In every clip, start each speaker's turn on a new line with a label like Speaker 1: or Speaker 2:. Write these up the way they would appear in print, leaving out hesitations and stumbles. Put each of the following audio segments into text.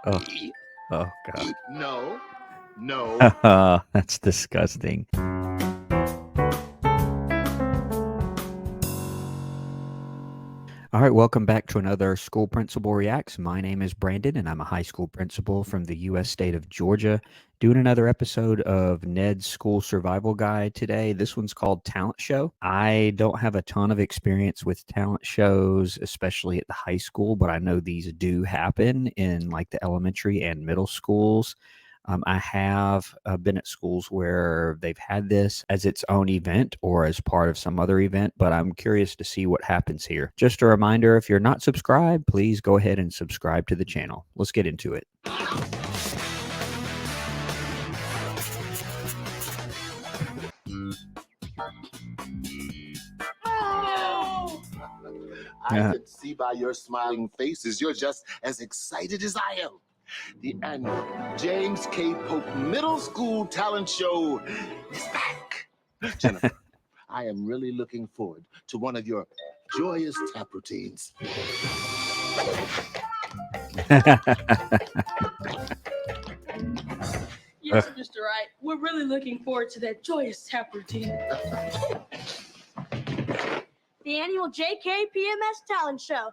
Speaker 1: Oh, oh God.
Speaker 2: No, no.
Speaker 1: That's disgusting. All right, welcome back to another School Principal Reacts. My name is Brandon, and I'm a high school principal from the U.S. state of Georgia, doing another episode of Ned's School Survival Guide today. This one's called Talent Show. I don't have a ton of experience with talent shows, especially at the high school, but I know these do happen in like the elementary and middle schools. I have been at schools where they've had this as its own event or as part of some other event, but I'm curious to see what happens here. Just a reminder, if you're not subscribed, please go ahead and subscribe to the channel. Let's get into it.
Speaker 2: I could see by your smiling faces you're just as excited as I am. The annual James K. Polk Middle School Talent Show is back. Jennifer, I am really looking forward to one of your joyous tap routines.
Speaker 3: Yes, Mr. Wright. We're really looking forward to that joyous tap routine.
Speaker 4: The annual JKPMS Talent Show.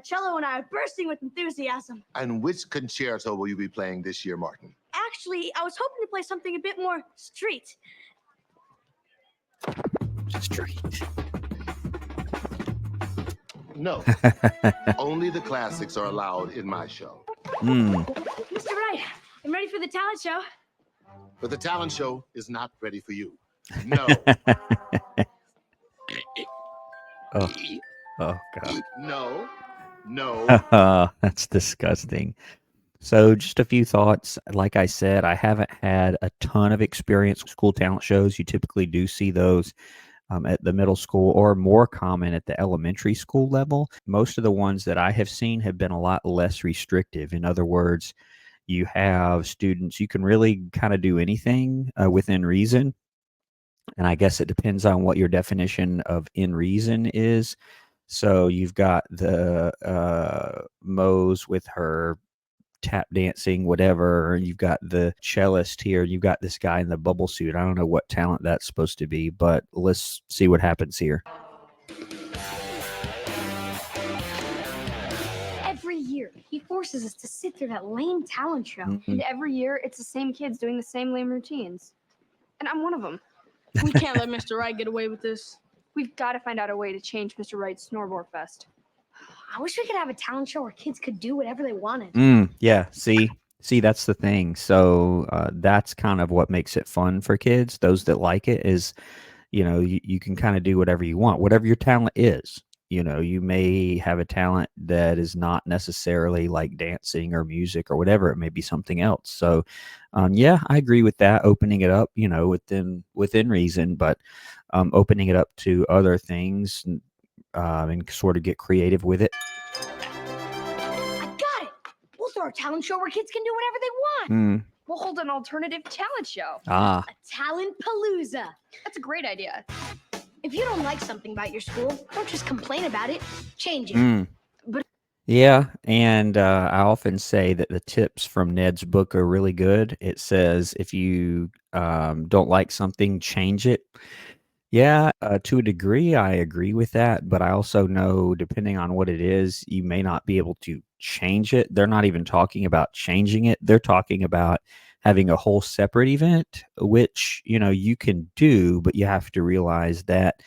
Speaker 4: Cello and I are bursting with enthusiasm.
Speaker 2: And which concerto will you be playing this year, Martin?
Speaker 4: Actually, I was hoping to play something a bit more street.
Speaker 1: Street.
Speaker 2: No, only the classics are allowed in my show.
Speaker 4: Mr. Wright, I'm ready for the talent show.
Speaker 2: But the talent show is not ready for you. No.
Speaker 1: Oh, oh God.
Speaker 2: No. No.
Speaker 1: That's disgusting. So just a few thoughts. Like I said, I haven't had a ton of experience with school talent shows. You typically do see those at the middle school or more common at the elementary school level. Most of the ones that I have seen have been a lot less restrictive. In other words, you have students, you can really kind of do anything within reason. And I guess it depends on what your definition of in reason is. So you've got the Mose with her tap dancing, whatever. You've got the cellist here. You've got this guy in the bubble suit. I don't know what talent that's supposed to be, but let's see what happens here.
Speaker 5: Every year, he forces us to sit through that lame talent show.
Speaker 1: Mm-hmm.
Speaker 5: And every year, it's the same kids doing the same lame routines. And I'm one of them.
Speaker 3: We can't let Mr. Wright get away with this.
Speaker 5: We've got to find out a way to change Mr. Wright's Snoreboard Fest.
Speaker 4: I wish we could have a talent show where kids could do whatever they wanted.
Speaker 1: Yeah, see, that's the thing. So that's kind of what makes it fun for kids. Those that like it is, you can kind of do whatever you want, whatever your talent is. You may have a talent that is not necessarily like dancing or music or whatever. It may be something else. So, yeah, I agree with that. Opening it up, within reason, but opening it up to other things and sort of get creative with it.
Speaker 4: I got it. We'll throw a talent show where kids can do whatever they want.
Speaker 5: We'll hold an alternative talent show.
Speaker 4: A Talent-Paloza.
Speaker 5: That's a great idea.
Speaker 4: If you don't like something about your school, don't just complain about it. Change it.
Speaker 1: Yeah, and I often say that the tips from Ned's book are really good. It says if you don't like something, change it. Yeah, to a degree, I agree with that. But I also know, depending on what it is, you may not be able to change it. They're not even talking about changing it. They're talking about having a whole separate event, which, you can do, but you have to realize that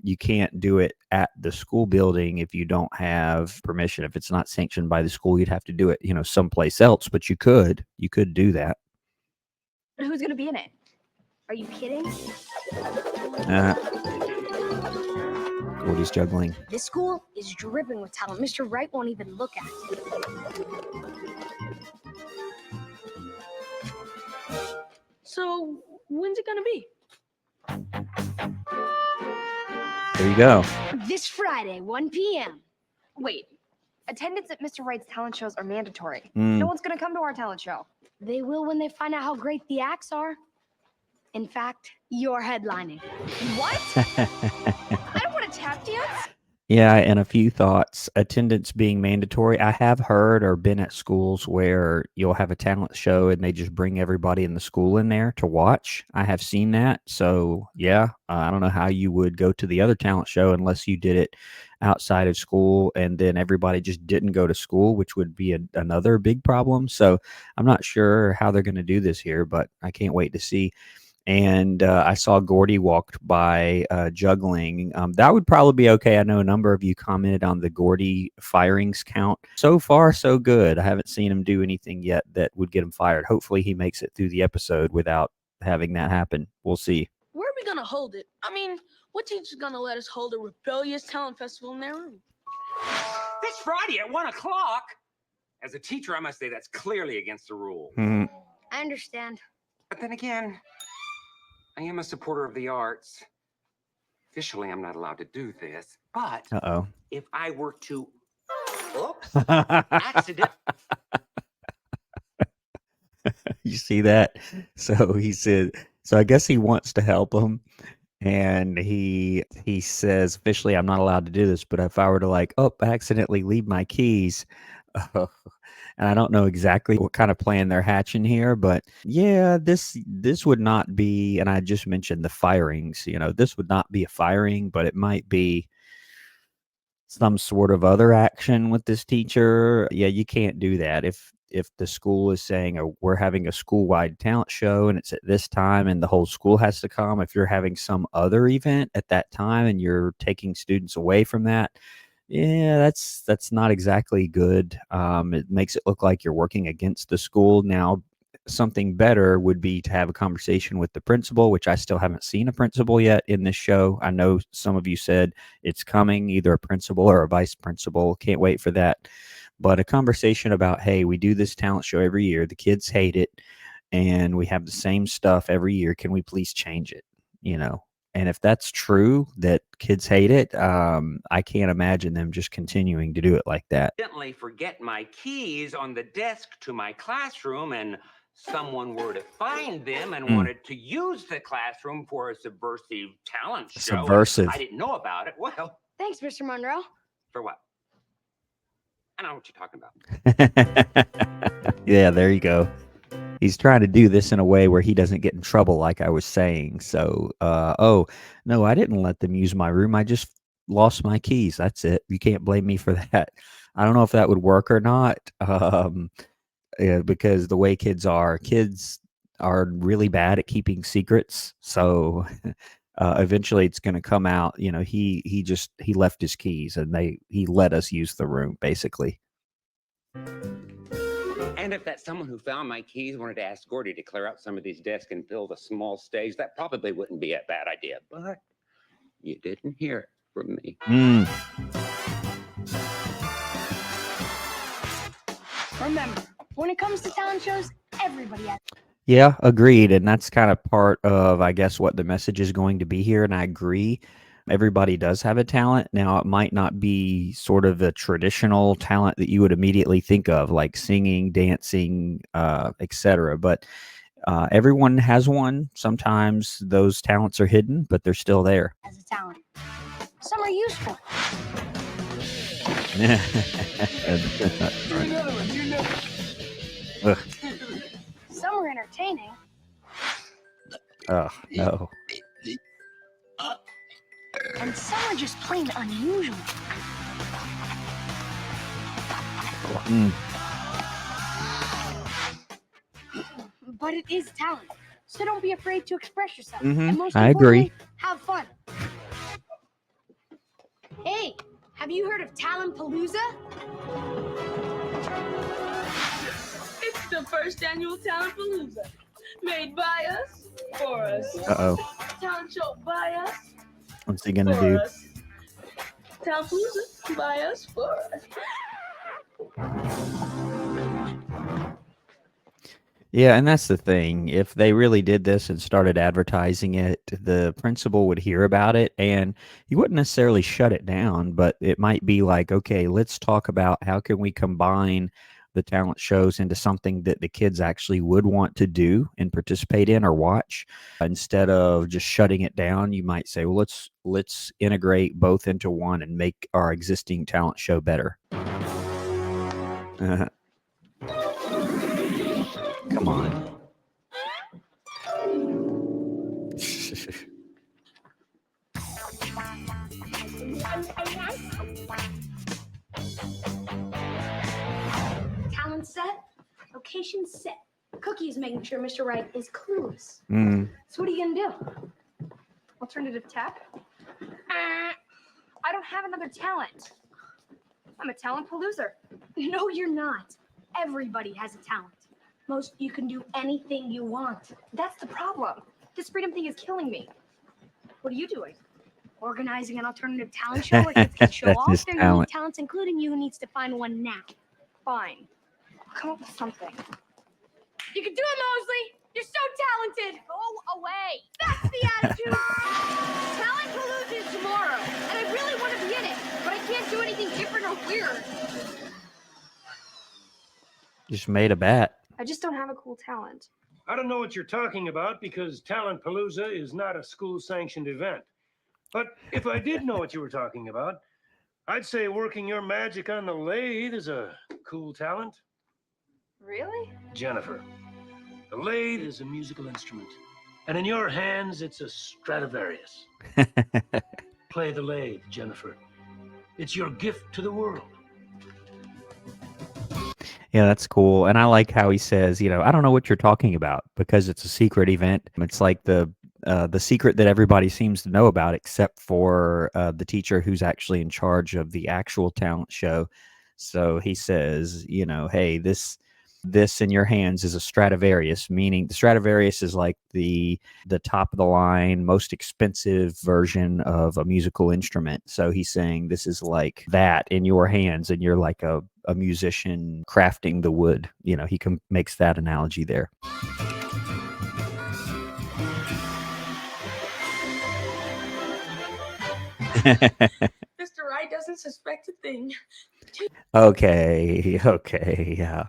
Speaker 1: you can't do it at the school building if you don't have permission. If it's not sanctioned by the school, you'd have to do it, someplace else, but you could do that.
Speaker 5: But who's going to be in it?
Speaker 4: Are you kidding?
Speaker 1: Gordy's juggling.
Speaker 4: This school is dripping with talent. Mr. Wright won't even look at it.
Speaker 3: So, when's it gonna be?
Speaker 1: There you go.
Speaker 4: This Friday, 1 p.m.
Speaker 5: Wait, attendance at Mr. Wright's talent shows are mandatory.
Speaker 1: Mm.
Speaker 5: No one's going to come to our talent show.
Speaker 4: They will when they find out how great the acts are. In fact, you're headlining.
Speaker 5: What? I don't want to tap dance.
Speaker 1: Yeah, and a few thoughts. Attendance being mandatory. I have heard or been at schools where you'll have a talent show and they just bring everybody in the school in there to watch. I have seen that. So, yeah, I don't know how you would go to the other talent show unless you did it outside of school and then everybody just didn't go to school, which would be another big problem. So, I'm not sure how they're going to do this here, but I can't wait to see. And I saw Gordy walked by juggling. That would probably be okay. I know a number of you commented on the Gordy firings count. So far, so good. I haven't seen him do anything yet that would get him fired. Hopefully, he makes it through the episode without having that happen. We'll see.
Speaker 3: Where are we gonna hold it? I mean, what teacher's gonna let us hold a rebellious talent festival in their room?
Speaker 6: This Friday at 1 o'clock. As a teacher, I must say that's clearly against the rule.
Speaker 1: Mhm.
Speaker 4: I understand.
Speaker 6: But then again, I am a supporter of the arts. Officially, I'm not allowed to do this. But
Speaker 1: Uh-oh.
Speaker 6: if I were to, oops, accident.
Speaker 1: You see that? So he said, so I guess he wants to help him. And he says, officially, I'm not allowed to do this, but if I were to accidentally leave my keys, and I don't know exactly what kind of plan they're hatching here, but yeah, this would not be, and I just mentioned the firings, this would not be a firing, but it might be some sort of other action with this teacher. Yeah, you can't do that. If the school is saying, oh, we're having a school-wide talent show and it's at this time and the whole school has to come, if you're having some other event at that time and you're taking students away from that, yeah, that's not exactly good. It makes it look like you're working against the school. Now, something better would be to have a conversation with the principal, which I still haven't seen a principal yet in this show. I know some of you said it's coming, either a principal or a vice principal. Can't wait for that. But a conversation about, hey, we do this talent show every year. The kids hate it, and we have the same stuff every year. Can we please change it? And if that's true, that kids hate it, I can't imagine them just continuing to do it like that.
Speaker 6: Accidentally forget my keys on the desk to my classroom and someone were to find them and wanted to use the classroom for a subversive talent show.
Speaker 1: Subversive.
Speaker 6: I didn't know about it. Well,
Speaker 4: Thanks, Mr. Monroe.
Speaker 6: for what? I don't know what you're talking about.
Speaker 1: Yeah, there you go. He's trying to do this in a way where he doesn't get in trouble, like I was saying. So, oh, no, I didn't let them use my room. I just lost my keys. That's it. You can't blame me for that. I don't know if that would work or not, because the way kids are really bad at keeping secrets. So eventually it's going to come out. He left his keys and he let us use the room, basically.
Speaker 6: And if that someone who found my keys wanted to ask Gordy to clear out some of these desks and build a small stage, that probably wouldn't be a bad idea. But you didn't hear it from me.
Speaker 4: Remember, when it comes to talent shows, everybody has.
Speaker 1: Yeah, agreed. And that's kind of part of, I guess, what the message is going to be here. And I agree. Everybody does have a talent. Now, it might not be sort of a traditional talent that you would immediately think of, like singing, dancing, etc. But everyone has one. Sometimes those talents are hidden, but they're still there.
Speaker 4: As a talent. Some are useful. Some are entertaining.
Speaker 1: Oh, no.
Speaker 4: And some are just plain unusual. But it is talent. So don't be afraid to express yourself. And most
Speaker 1: I agree.
Speaker 4: importantly, have fun. Hey, have you heard of Talent-Paloza?
Speaker 3: It's the first annual Talent-Paloza. Made by us, for us.
Speaker 1: Uh-oh.
Speaker 3: Talent show by us,
Speaker 1: What's he going to
Speaker 3: for
Speaker 1: do?
Speaker 3: us. Talent-Paloza by us, for us.
Speaker 1: Yeah, and that's the thing. If they really did this and started advertising it, the principal would hear about it and he wouldn't necessarily shut it down, but it might be like, okay, let's talk about how can we combine the talent shows into something that the kids actually would want to do and participate in or watch. Instead of just shutting it down, you might say, well, let's integrate both into one and make our existing talent show better. Come on.
Speaker 4: Talent set, location set. Cookie's making sure Mr. Wright is clueless. So what are you gonna do?
Speaker 5: Alternative tap? I don't have another talent. I'm a Talent-Paloza.
Speaker 4: No, you're not. Everybody has a talent. Most you can do anything you want.
Speaker 5: That's the problem. This freedom thing is killing me. What are you doing?
Speaker 4: Organizing an alternative talent show where kids can show
Speaker 1: That's
Speaker 4: off
Speaker 1: his
Speaker 4: their
Speaker 1: talent.
Speaker 4: unique talents, including you who needs to find one now.
Speaker 5: Fine. I'll come up with something.
Speaker 4: You can do it, Mosley! You're so talented!
Speaker 5: Go away.
Speaker 4: That's the attitude!
Speaker 5: Talent-Paloza is tomorrow, and I really want to be in it, but I can't do anything different or weird.
Speaker 1: Just made a bet.
Speaker 5: I just don't have a cool talent.
Speaker 7: I don't know what you're talking about because Talent-Paloza is not a school-sanctioned event. But if I did know what you were talking about, I'd say working your magic on the lathe is a cool talent.
Speaker 5: Really?
Speaker 7: Jennifer, the lathe is a musical instrument, and in your hands, it's a Stradivarius. Play the lathe, Jennifer. It's your gift to the world.
Speaker 1: Yeah, that's cool. And I like how he says, I don't know what you're talking about because it's a secret event. It's like the secret that everybody seems to know about except for the teacher who's actually in charge of the actual talent show. So he says, hey, this in your hands is a Stradivarius, meaning the Stradivarius is like the top of the line, most expensive version of a musical instrument. So he's saying this is like that in your hands, and you're like a musician crafting the wood. He makes that analogy there.
Speaker 3: Mr. Wright doesn't suspect a thing.
Speaker 1: Okay, yeah.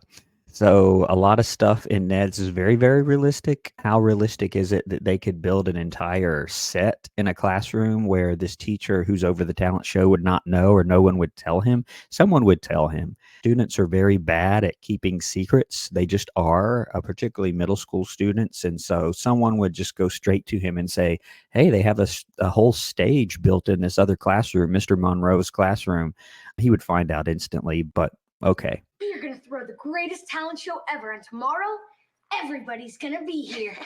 Speaker 1: So a lot of stuff in Ned's is very, very realistic. How realistic is it that they could build an entire set in a classroom where this teacher who's over the talent show would not know, or no one would tell him? Someone would tell him. Students are very bad at keeping secrets. They just are, particularly middle school students. And so someone would just go straight to him and say, hey, they have a whole stage built in this other classroom, Mr. Monroe's classroom. He would find out instantly, but okay.
Speaker 4: You're gonna throw the greatest talent show ever, and tomorrow, everybody's gonna be here.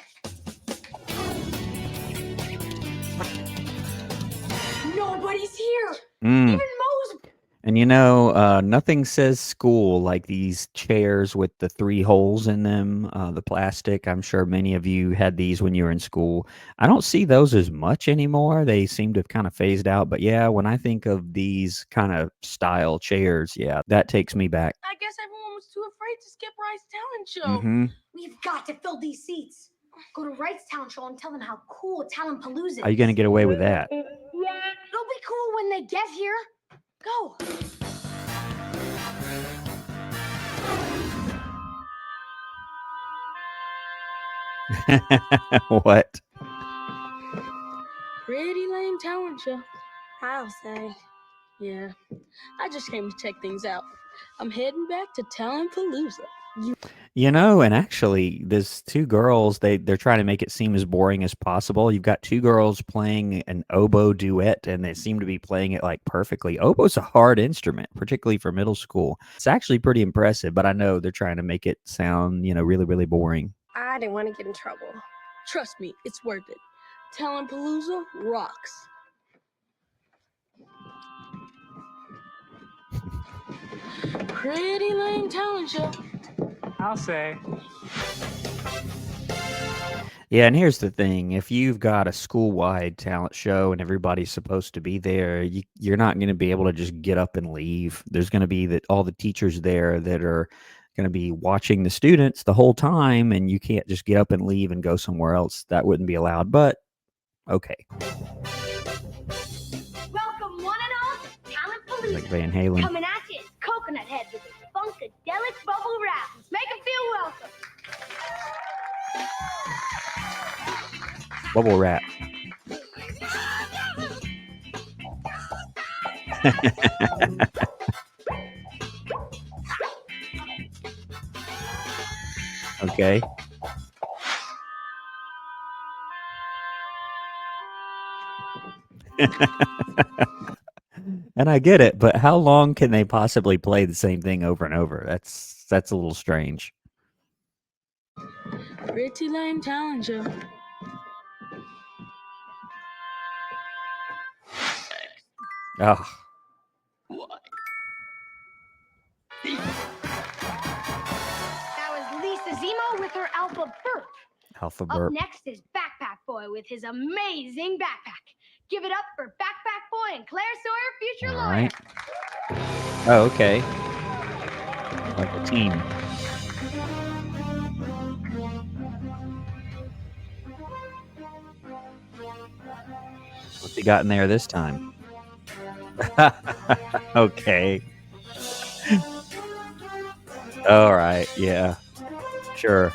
Speaker 4: Nobody's here. Even Mo's.
Speaker 1: And nothing says school like these chairs with the 3 holes in them, the plastic. I'm sure many of you had these when you were in school. I don't see those as much anymore. They seem to have kind of phased out. But yeah, when I think of these kind of style chairs, yeah, that takes me back.
Speaker 3: I guess everyone was too afraid to skip Wright's talent show.
Speaker 4: We've got to fill these seats. Go to Wright's talent show and tell them how cool Talent-Paloza is.
Speaker 1: How are you going to get away with that?
Speaker 4: It'll be cool when they get here. Go.
Speaker 1: What?
Speaker 3: Pretty lame talent show, I'll say. Yeah, I just came to check things out. I'm heading back to Talent-Paloza.
Speaker 1: And actually, there's 2 girls, they're trying to make it seem as boring as possible. You've got 2 girls playing an oboe duet, and they seem to be playing it like perfectly. Oboe's a hard instrument, particularly for middle school. It's actually pretty impressive, but I know they're trying to make it sound, really, really boring.
Speaker 3: I didn't want to get in trouble. Trust me, it's worth it. Talent-Paloza rocks. Pretty lame talent show,
Speaker 6: I'll say.
Speaker 1: Yeah, and here's the thing. If you've got a school-wide talent show and everybody's supposed to be there, you're not going to be able to just get up and leave. There's going to be all the teachers there that are going to be watching the students the whole time, and you can't just get up and leave and go somewhere else. That wouldn't be allowed, but okay.
Speaker 4: Welcome, one and all, to Talent-Paloza.
Speaker 1: Like Van Halen.
Speaker 4: Coming at you is Coconut Head with his funkadelic psychedelic bubble wrap. Let's make them feel welcome.
Speaker 1: Bubble wrap. Okay. And I get it, but how long can they possibly play the same thing over and over? That's a little strange.
Speaker 3: Pretty lame talent show.
Speaker 1: Oh,
Speaker 4: That was Lisa Zemo with her Alpha Burp.
Speaker 1: Alpha
Speaker 4: Up
Speaker 1: burp.
Speaker 4: next is Backpack Boy with his amazing backpack. Give it up for Backpack Boy and Claire Sawyer, future
Speaker 1: All
Speaker 4: lawyer.
Speaker 1: right. Oh, okay. Like a team. What's he got in there this time? Okay. All right. Yeah. Sure.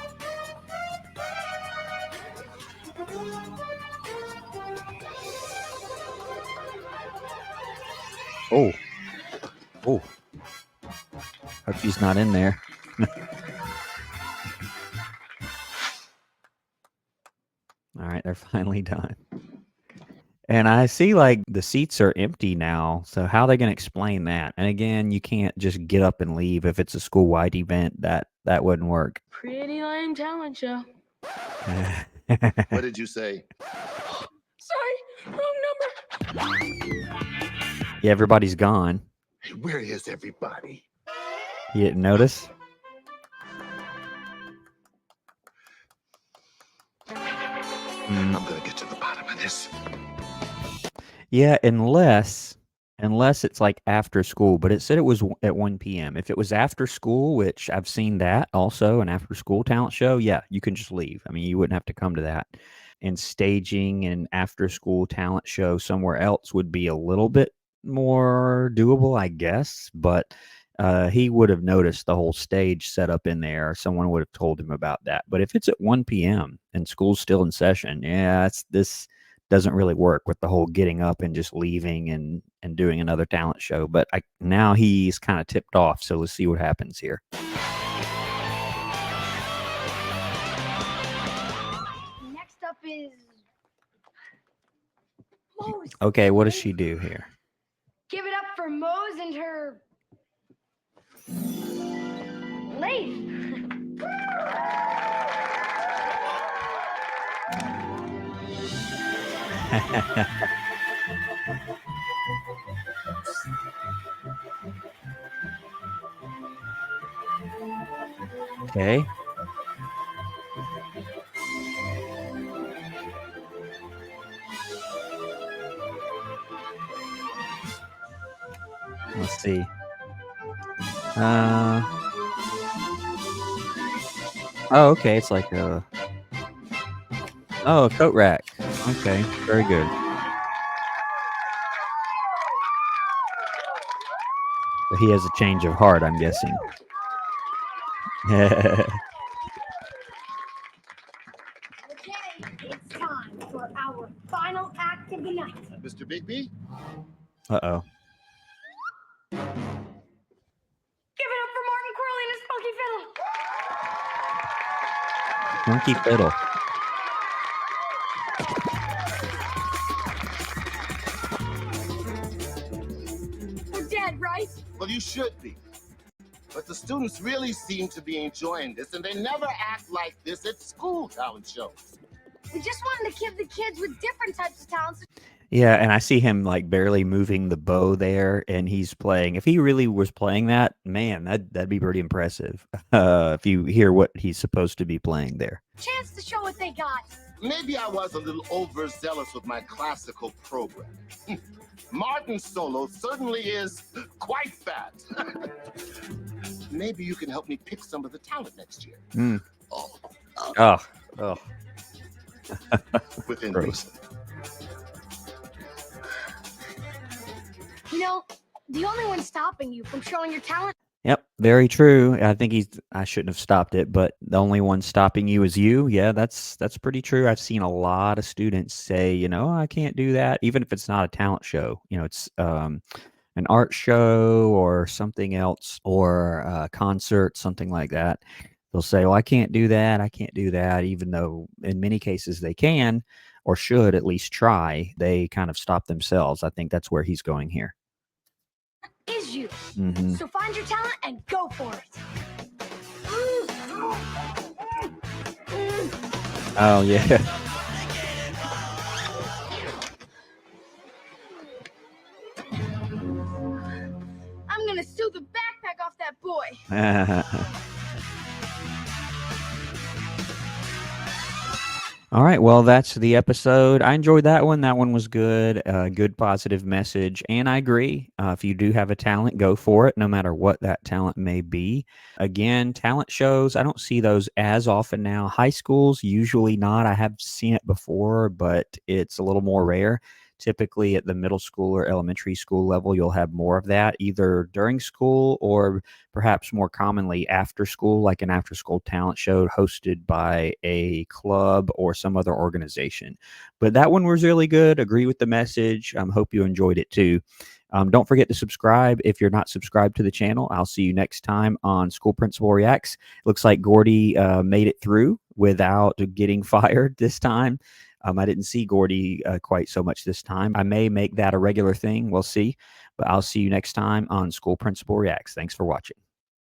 Speaker 1: Oh. Oh. Hope she's not in there. All right, they're finally done. And I see like the seats are empty now. So how are they going to explain that? And again, you can't just get up and leave if it's a school-wide event. That wouldn't work.
Speaker 3: Pretty lame talent show.
Speaker 2: What did you say?
Speaker 3: Sorry, wrong number.
Speaker 1: Yeah, everybody's gone.
Speaker 2: Hey, where is everybody?
Speaker 1: You didn't notice?
Speaker 2: I'm gonna get to the bottom of this.
Speaker 1: Yeah, unless it's like after school, but it said it was at 1 p.m. If it was after school, which I've seen that also, an after school talent show, yeah, you can just leave. I mean, you wouldn't have to come to that. And staging an after school talent show somewhere else would be a little bit more doable, I guess, but he would have noticed the whole stage set up in there. Someone would have told him about that. But if it's at 1 p.m. and school's still in session, yeah, this doesn't really work with the whole getting up and just leaving and doing another talent show. But now he's kind of tipped off, so let's see what happens here.
Speaker 4: Next up is Mose.
Speaker 1: Okay, what does she do here?
Speaker 4: Give it up for Mose and her lady.
Speaker 1: Okay. Let's see. Oh, okay. It's like a coat rack. Okay, very good. So he has a change of heart, I'm guessing.
Speaker 4: Okay, it's time for our final act of the night.
Speaker 2: Mr. Bigby?
Speaker 1: Uh-oh.
Speaker 4: Give it up for Martin Quirley and his funky fiddle.
Speaker 1: Monkey fiddle.
Speaker 4: We're dead, right?
Speaker 2: Well, you should be. But the students really seem to be enjoying this, and they never act like this at school talent shows.
Speaker 4: We just wanted to give the kids with different types of talents.
Speaker 1: Yeah, and I see him like barely moving the bow there, and he's playing. If he really was playing that, man, that'd be pretty impressive. If you hear what he's supposed to be playing there.
Speaker 4: Chance to show what they got.
Speaker 2: Maybe I was a little overzealous with my classical program. Martin's solo certainly is quite fat. Maybe you can help me pick some of the talent next year.
Speaker 1: Oh.
Speaker 2: Within
Speaker 1: Gross.
Speaker 2: reason.
Speaker 4: You know, the only one stopping you from showing your talent.
Speaker 1: Yep, very true. I think I shouldn't have stopped it, but the only one stopping you is you. Yeah, that's pretty true. I've seen a lot of students say, I can't do that, even if it's not a talent show. It's an art show or something else, or a concert, something like that. They'll say, "Well, I can't do that. I can't do that," even though in many cases they can or should at least try. They kind of stop themselves. I think that's where he's going here.
Speaker 4: Is you.
Speaker 1: Hmm.
Speaker 4: So find your talent and go for it.
Speaker 1: Oh, yeah.
Speaker 5: I'm gonna steal the backpack off that boy.
Speaker 1: All right, well, that's the episode. I enjoyed that one. That one was good, good positive message. And I agree. If you do have a talent, go for it, no matter what that talent may be. Again, talent shows, I don't see those as often now. High schools, usually not. I have seen it before, but it's a little more rare. Typically at the middle school or elementary school level, you'll have more of that either during school or perhaps more commonly after school, like an after school talent show hosted by a club or some other organization. But that one was really good. Agree with the message. Hope you enjoyed it too. Don't forget to subscribe if you're not subscribed to the channel. I'll see you next time on School Principal Reacts. Looks like Gordy made it through without getting fired this time. I didn't see Gordy quite so much this time. I may make that a regular thing. We'll see. But I'll see you next time on School Principal Reacts. Thanks for watching.